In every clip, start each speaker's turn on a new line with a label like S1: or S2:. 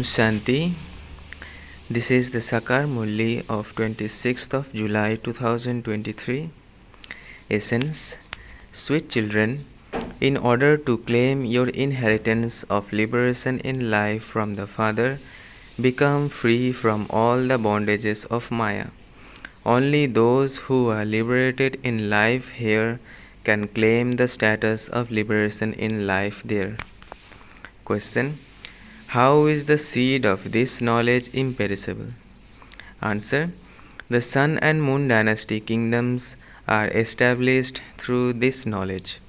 S1: Shanti. This is the Sakar Murli of 26th of July 2023. Essence. Sweet children, in order to claim your inheritance of liberation in life from the Father, become free from all the bondages of Maya. Only those who are liberated in life here can claim the status of liberation in life there. Question. How is the seed of this knowledge imperishable? Answer. The sun and moon dynasty kingdoms are established through this knowledge.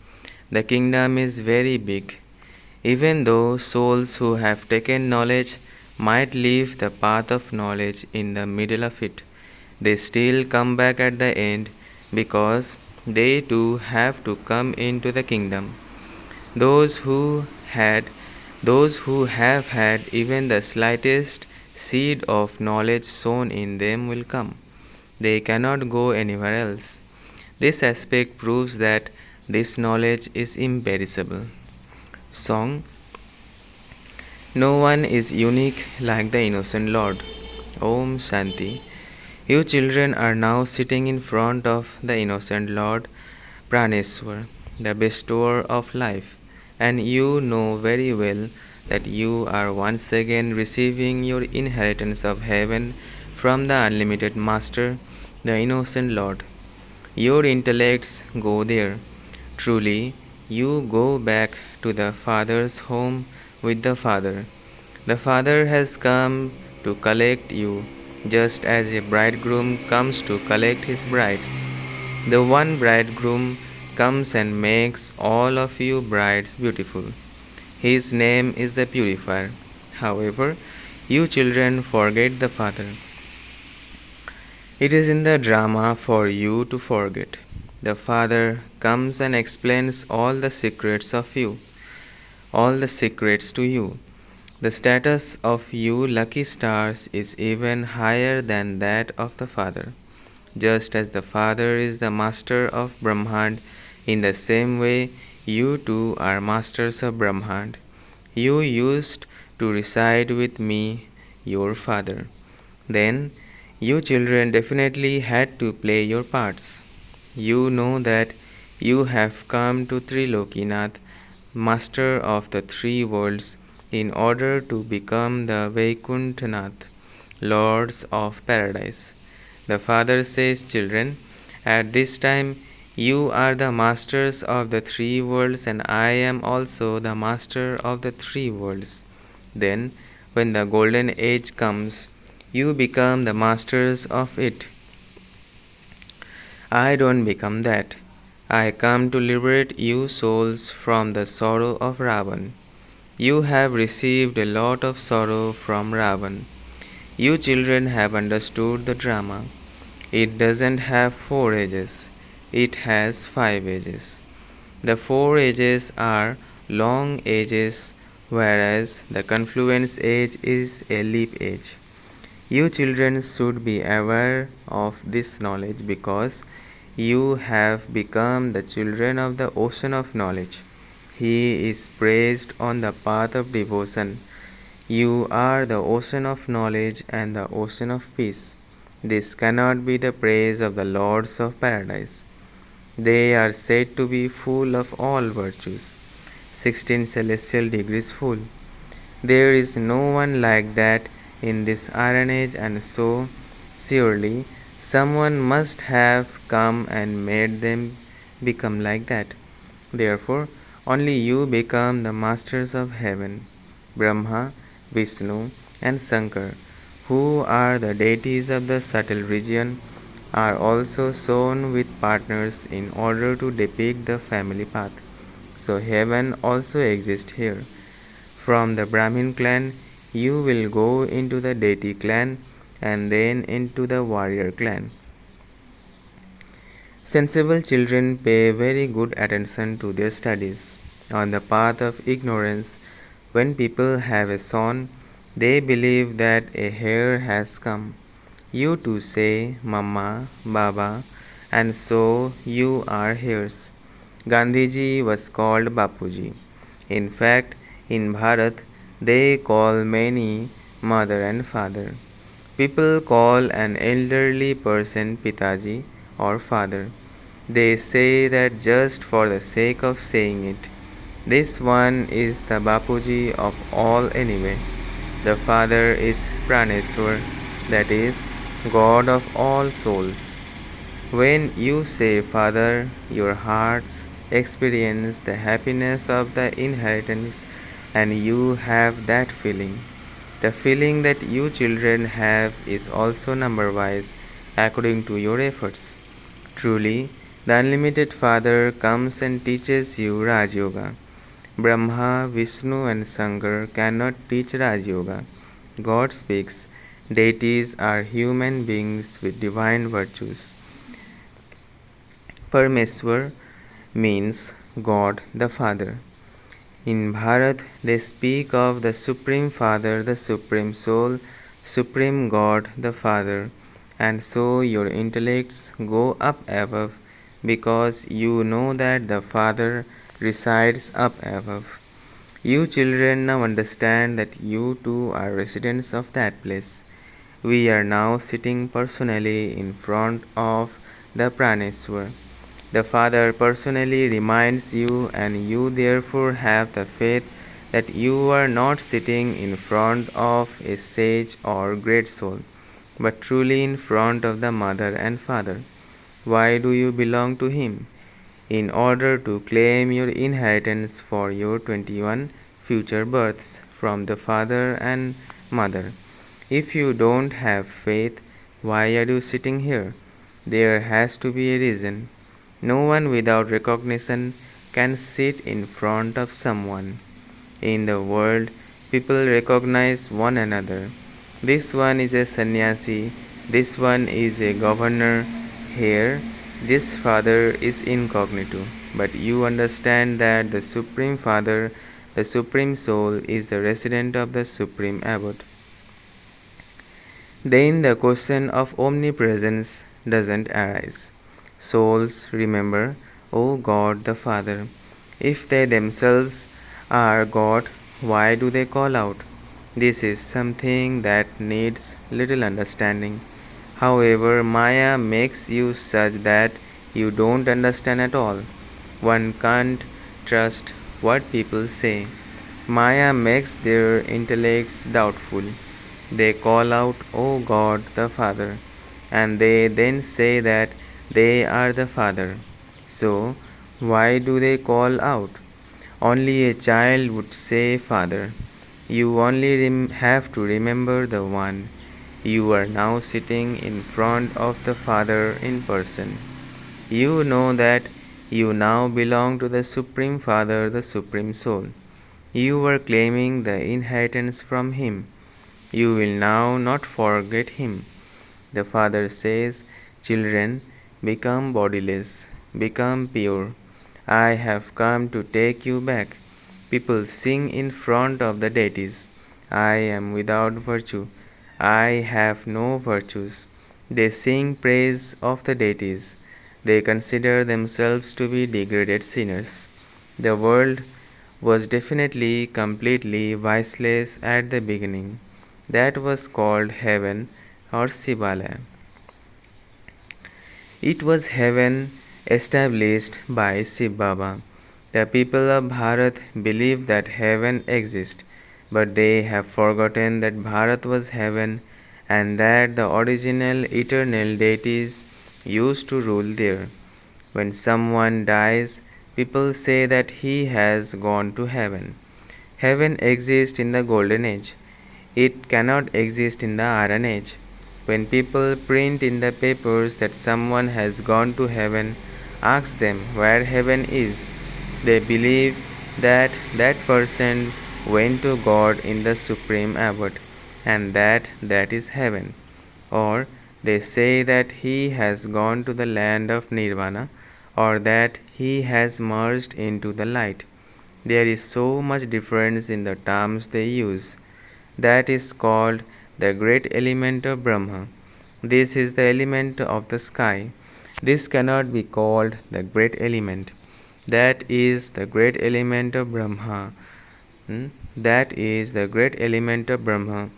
S1: The kingdom is very big. Even though souls who have taken knowledge might leave the path of knowledge in the middle of it, they still come back at the end because they too have to come into the kingdom. Those who have had even the slightest seed of knowledge sown in them will come. They cannot go anywhere else. This aspect proves that this knowledge is imperishable. Song. No one is unique like the innocent Lord. Om Shanti. You children are now sitting in front of the innocent Lord Praneshwar, the bestower of life, and you know very well that you are once again receiving your inheritance of heaven from the unlimited Master, the innocent Lord. Your intellects go there. Truly, you go back to the Father's home with the Father. The Father has come to collect you, just as a bridegroom comes to collect his bride. The one bridegroom comes and makes all of you brides beautiful. His name is the Purifier. However, you children forget the Father. It is in the drama for you to forget. The Father comes and explains all the secrets to you. The status of you lucky stars is even higher than that of the Father. Just as the Father is the master of Brahmand, in the same way you too are masters of Brahmand. You used to reside with me, your Father. Then you children definitely had to play your parts. You know that you have come to Trilokinath, master of the three worlds, in order to become the Vaikuntanath, lords of paradise. The Father says, children, at this time you are the masters of the three worlds, and I am also the master of the three worlds. Then, when the golden age comes, you become the masters of it. I don't become that. I come to liberate you souls from the sorrow of Ravan. You have received a lot of sorrow from Ravan. You children have understood the drama. It doesn't have 4 ages. It has 5 ages. The 4 ages are long ages, whereas the confluence age is a leap age. You children should be aware of this knowledge because you have become the children of the ocean of knowledge. He is praised on the path of devotion. You are the ocean of knowledge and the ocean of peace. This cannot be the praise of the lords of paradise. They are said to be full of all virtues, 16 celestial degrees full. There is no one like that in this iron age, and so surely someone must have come and made them become like that. Therefore, only you become the masters of heaven. Brahma, Vishnu, and Sakar, who are the deities of the subtle region, are also sown with partners in order to depict the family path. So heaven also exists here. From the Brahmin clan, you will go into the deity clan and then into the warrior clan. Sensible children pay very good attention to their studies. On the path of ignorance, when people have a son, they believe that a heir has come. You too say, Mama, Baba, and so you are heirs. Gandhiji was called Bapuji. In fact, in Bharat, they call many mother and father. People call an elderly person Pitaji or father. They say that just for the sake of saying it. This one is the Bapuji of all anyway. The Father is Praneshwar, that is, God of all souls. When you say Father, your hearts experience the happiness of the inheritance, and you have that feeling. The feeling that you children have is also number wise according to your efforts. Truly, the unlimited Father comes and teaches you Raj Yoga. Brahma, Vishnu, and Sakar cannot teach Raj Yoga. God speaks. Deities are human beings with divine virtues. Parmeswar means God the Father. In Bharat, they speak of the Supreme Father, the Supreme Soul, Supreme God the Father, and so your intellects go up above because you know that the Father resides up above. You children now understand that you too are residents of that place. We are now sitting personally in front of the Praneswar. The Father personally reminds you, and you therefore have the faith that you are not sitting in front of a sage or great soul, but truly in front of the Mother and Father. Why do you belong to Him? In order to claim your inheritance for your 21 future births from the Father and Mother. If you don't have faith, why are you sitting here? There has to be a reason. No one without recognition can sit in front of someone. In the world, people recognize one another. This one is a sannyasi, this one is a governor. Here, this father is incognito. But you understand that the Supreme Father, the Supreme Soul, is the resident of the Supreme Abbot. Then the question of omnipresence doesn't arise. Souls remember, O God the Father. If they themselves are God, why do they call out? This is something that needs little understanding. However, Maya makes you such that you don't understand at all. One can't trust what people say. Maya makes their intellects doubtful. They call out, O God the Father, and they then say that they are the Father. So, why do they call out? Only a child would say, Father. You only have to remember the one. You are now sitting in front of the Father in person. You know that you now belong to the Supreme Father, the Supreme Soul. You are claiming the inheritance from Him. You will now not forget Him. The Father says, Children, become bodiless, become pure. I have come to take you back. People sing in front of the deities. I am without virtue. I have no virtues. They sing praise of the deities. They consider themselves to be degraded sinners. The world was definitely completely viceless at the beginning. That was called heaven or Sibalaya. It was heaven established by Shiv Baba. The people of Bharat believe that heaven exists, but they have forgotten that Bharat was heaven and that the original eternal deities used to rule there. When someone dies, people say that he has gone to heaven. Heaven exists in the golden age. It cannot exist in the Iron Age. When people print in the papers that someone has gone to heaven, ask them where heaven is. They believe that that person went to God in the Supreme Abbot and that is heaven. Or they say that he has gone to the land of Nirvana or that he has merged into the light. There is so much difference in the terms they use. That is called the great element of Brahma. This is the element of the sky. This cannot be called the great element. That is the great element of Brahma. That is the great element of Brahma.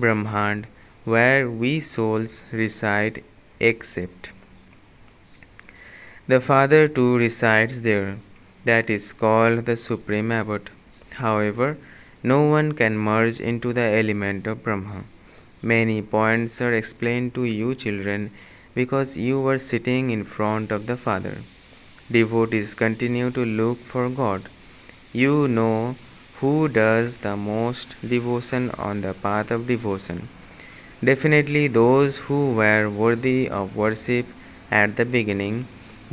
S1: Brahmand where we souls reside except. The Father too resides there. That is called the Supreme Abode. However, no one can merge into the element of Brahma. Many points are explained to you, children, because you were sitting in front of the Father. Devotees continue to look for God. You know who does the most devotion on the path of devotion. Definitely those who were worthy of worship at the beginning,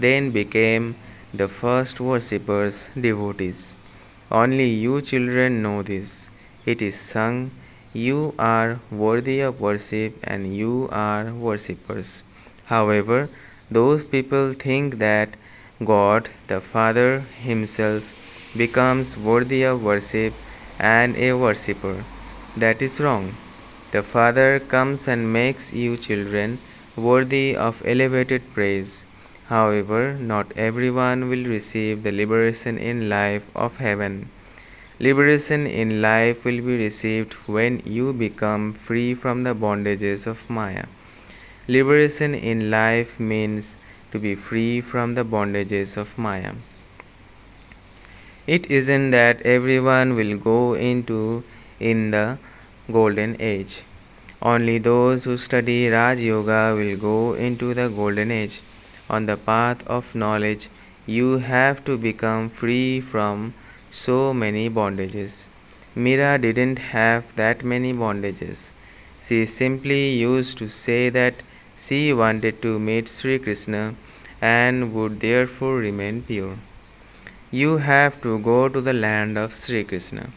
S1: then became the first worshippers, devotees. Only you children know this. It is sung, you are worthy of worship and you are worshippers. However, those people think that God, the Father Himself, becomes worthy of worship and a worshipper. That is wrong. The Father comes and makes you children worthy of elevated praise. However, not everyone will receive the liberation in life of heaven. Liberation in life will be received when you become free from the bondages of Maya. Liberation in life means to be free from the bondages of Maya. It isn't that everyone will go into in the golden age. Only those who study Raj Yoga will go into the golden age. On the path of knowledge, you have to become free from so many bondages. Mira didn't have that many bondages. She simply used to say that she wanted to meet Sri Krishna and would therefore remain pure. You have to go to the land of Sri Krishna.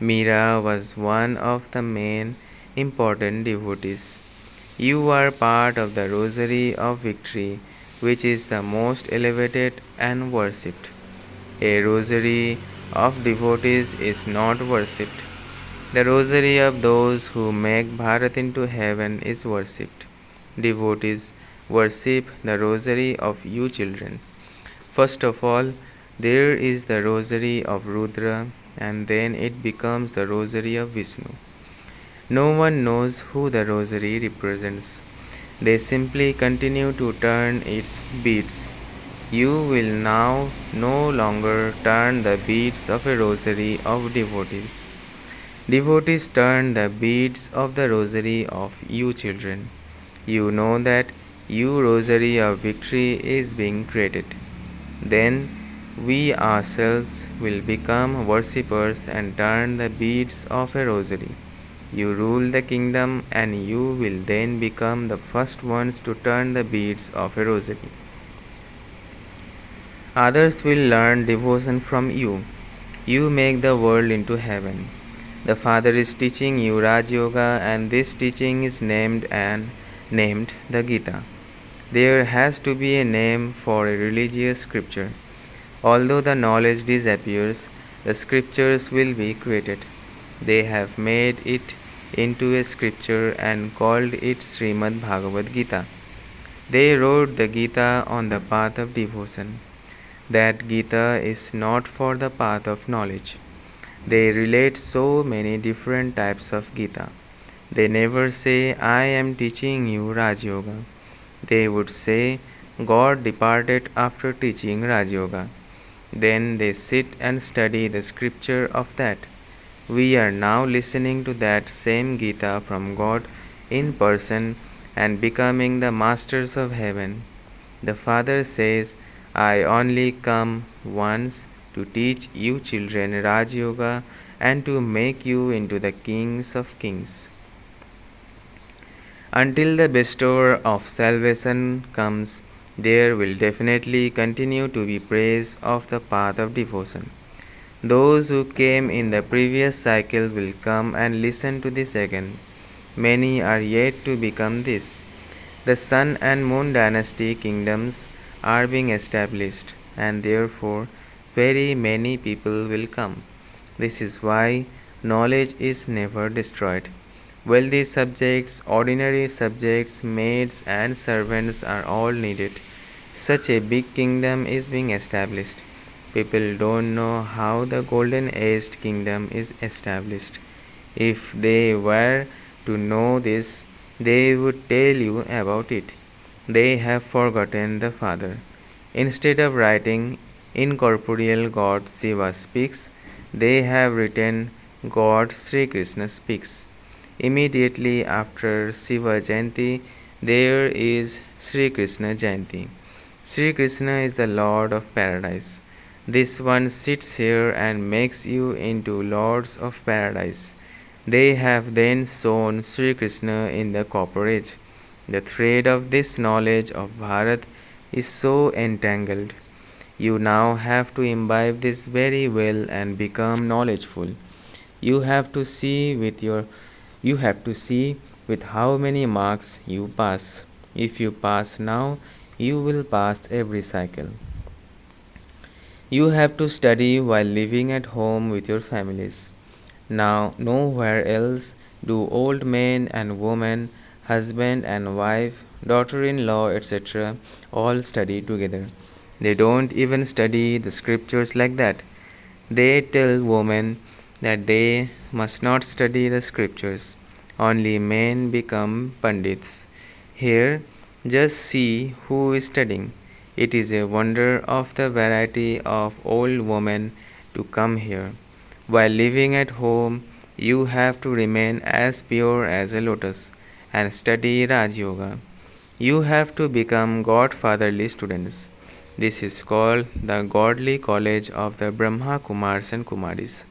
S1: Mira was one of the main important devotees. You are part of the rosary of victory, which is the most elevated and worshipped. A rosary of devotees is not worshipped. The rosary of those who make Bharat into heaven is worshipped. Devotees worship the rosary of you children. First of all, there is the rosary of Rudra, and then it becomes the rosary of Vishnu. No one knows who the rosary represents. They simply continue to turn its beads. You will now no longer turn the beads of a rosary of devotees. Devotees turn the beads of the rosary of you children. You know that your rosary of victory is being created. Then we ourselves will become worshippers and turn the beads of a rosary. You rule the kingdom and you will then become the first ones to turn the beads of a rosary. Others will learn devotion from you. You make the world into heaven. The Father is teaching you Raj Yoga, and this teaching is named the Gita. There has to be a name for a religious scripture. Although the knowledge disappears, the scriptures will be created. They have made it into a scripture and called it Srimad Bhagavad Gita. They wrote the Gita on the path of devotion. That Gita is not for the path of knowledge. They relate so many different types of Gita. They never say, I am teaching you Raj Yoga. They would say, God departed after teaching Raj Yoga. Then they sit and study the scripture of that. We are now listening to that same Gita from God in person and becoming the masters of heaven. The Father says, I only come once to teach you children Raj Yoga and to make you into the kings of kings. Until the bestower of salvation comes, there will definitely continue to be praise of the path of devotion. Those who came in the previous cycle will come and listen to this again. Many are yet to become this. The Sun and Moon dynasty kingdoms are being established, and therefore very many people will come. This is why knowledge is never destroyed. Wealthy subjects, ordinary subjects, maids, and servants are all needed. Such a big kingdom is being established. People don't know how the golden aged kingdom is established. If they were to know this, they would tell you about it. They have forgotten the Father. Instead of writing incorporeal God Shiva speaks, they have written God Sri Krishna speaks. Immediately after Shiva Jayanti, there is Sri Krishna Jayanti. Sri Krishna is the Lord of Paradise. This one sits here and makes you into lords of paradise. They have then sown Sri Krishna in the copper age. The thread of this knowledge of Bharat is so entangled. You now have to imbibe this very well and become knowledgeful. You have to see with your you have to see with how many marks you pass. If you pass now, you will pass every cycle. You have to study while living at home with your families. Now, nowhere else do old men and women, husband and wife, daughter in law, etc., all study together. They don't even study the scriptures like that. They tell women that they must not study the scriptures. Only men become pandits. Here, just see who is studying. It is a wonder of the variety of old women to come here. While living at home, you have to remain as pure as a lotus and study Raj Yoga. You have to become godfatherly students. This is called the Godly College of the Brahma Kumars and Kumaris.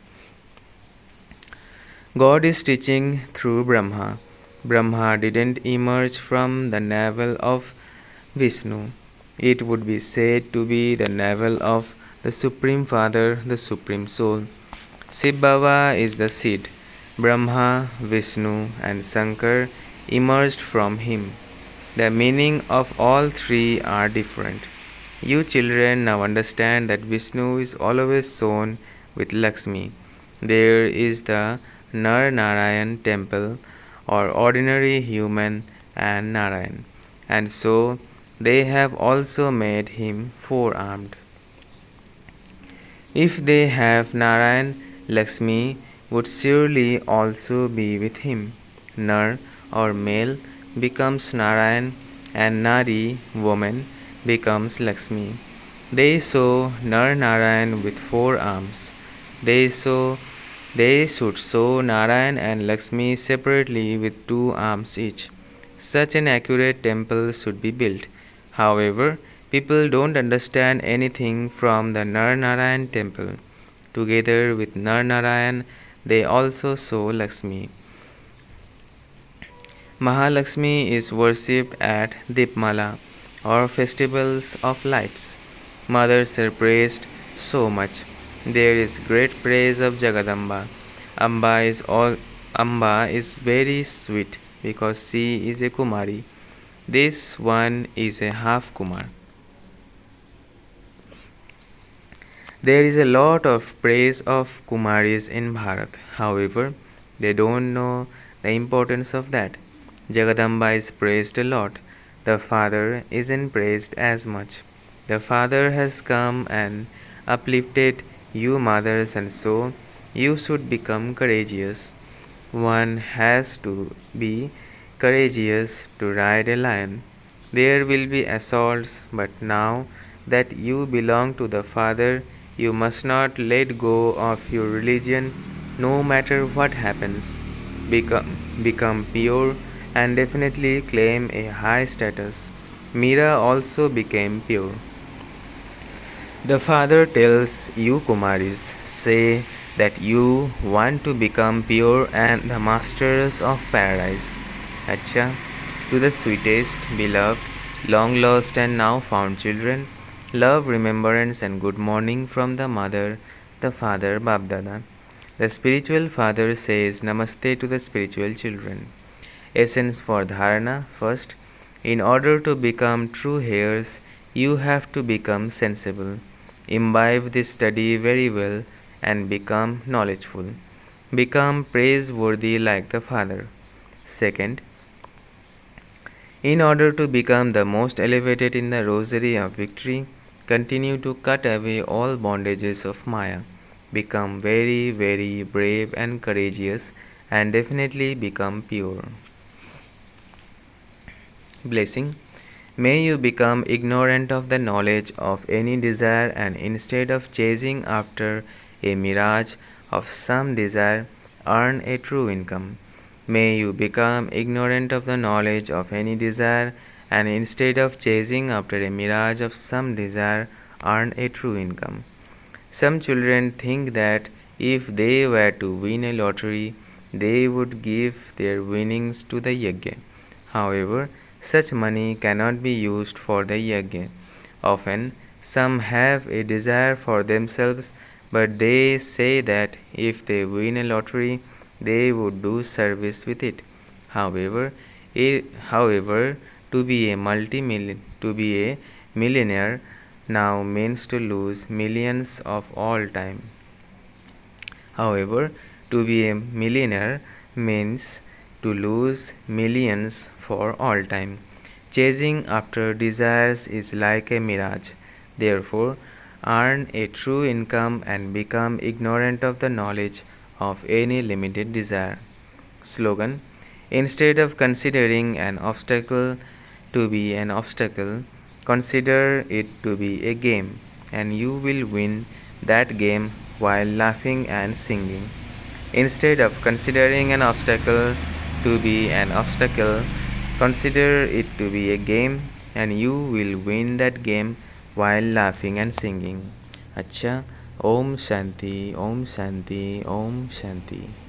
S1: God is teaching through Brahma. Brahma didn't emerge from the navel of Vishnu. It would be said to be the navel of the Supreme Father, the Supreme Soul. Shiv Baba is the seed. Brahma, Vishnu, and Sakar emerged from him. The meaning of all three are different. You children now understand that Vishnu is always sown with Lakshmi. There is the Nar Narayan temple or ordinary human and Narayan. And so they have also made him four-armed. If they have Narayan, Lakshmi would surely also be with him. Nar or male becomes Narayan and Nari, woman, becomes Lakshmi. They sow Nar Narayan with four arms. They should sow Narayan and Lakshmi separately with two arms each. Such an accurate temple should be built. However, people don't understand anything from the Nar Narayan temple. Together with Nar Narayan, they also sow Lakshmi. Mahalakshmi is worshipped at Dipmala or festivals of lights. Mothers are praised so much. There is great praise of Jagadamba. Amba is very sweet because she is a Kumari. This one is a half Kumar. There is a lot of praise of Kumaris in Bharat. However, they don't know the importance of that. Jagadamba is praised a lot. The Father isn't praised as much. The Father has come and uplifted you mothers, and so you should become courageous. One has to be courageous to ride a lion. There will be assaults, but now that you belong to the Father, you must not let go of your religion no matter what happens. Become pure and definitely claim a high status. Meera also became pure. The Father tells you Kumaris, say that you want to become pure and the masters of paradise. Acha, to the sweetest, beloved, long lost and now found children, love, remembrance and good morning from the Mother, the Father, Babdada. The spiritual father says Namaste to the spiritual children. Essence for dharana. First, in order to become true heirs, you have to become sensible. Imbibe this study very well and become knowledgeful. Become praiseworthy like the Father. Second, in order to become the most elevated in the rosary of victory, continue to cut away all bondages of Maya. Become very, very brave and courageous and definitely become pure. Blessing. May you become ignorant of the knowledge of any desire, and instead of chasing after a mirage of some desire, earn a true income. May you become ignorant of the knowledge of any desire, and instead of chasing after a mirage of some desire, earn a true income. Some children think that if they were to win a lottery, they would give their winnings to the yajna. However, such money cannot be used for the yajna. Often, some have a desire for themselves, but they say that if they win a lottery, they would do service with it. However, however, to be a millionaire now means to lose millions of all time. However, to be a millionaire means to lose millions for all time. Chasing after desires is like a mirage. Therefore, earn a true income and become ignorant of the knowledge of any limited desire. Slogan. Instead of considering an obstacle to be an obstacle, consider it to be a game, and you will win that game while laughing and singing. Instead of considering an obstacle to be an obstacle, consider it to be a game, and you will win that game while laughing and singing. अच्छा, ओम शांति, ओम शांति, ओम शांति.